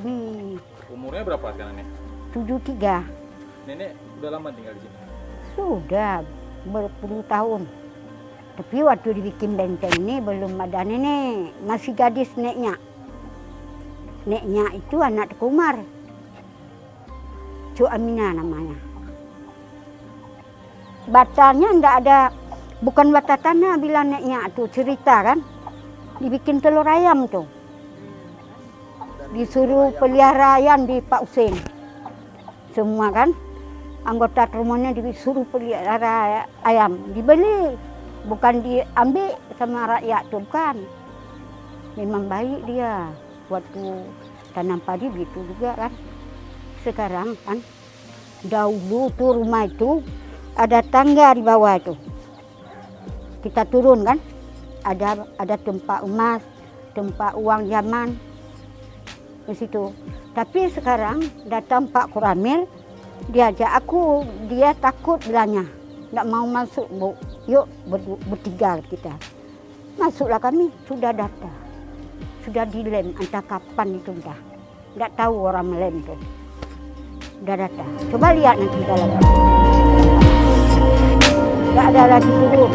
Nih, Umurnya berapa sekarang nih? 73. Nenek udah lama tinggal di sini? Sudah berpuluh tahun. Tapi waktu dibikin benteng ini belum ada nenek. Masih gadis neknya. Neknya itu anak Teku Umar. Cuk Aminah namanya. Batanya ndak ada, bukan bata tanah bila neknya tuh cerita kan. Dibikin telur ayam tuh. Disuruh pelihara ayam di Pak Husin. Semua kan. Anggota rumahnya disuruh pelihara ayam. Dibeli. Bukan diambil sama rakyat tuh, bukan. Memang baik dia. Waktu tanam padi gitu juga kan. Sekarang kan. Dahulu tuh rumah itu ada tangga di bawah itu. Kita turun kan. Ada tempat emas, tempat uang zaman di situ. Tapi sekarang datang Pak Kuramil, diajak aku, dia takut bilangnya, nggak mau masuk, Bu. Yuk bertiga kita. Masuklah kami, sudah data, sudah dilem, entah kapan itu dah. Nggak tahu orang melem itu. Udah data. Coba lihat nanti dalam. Nggak ada lagi turun.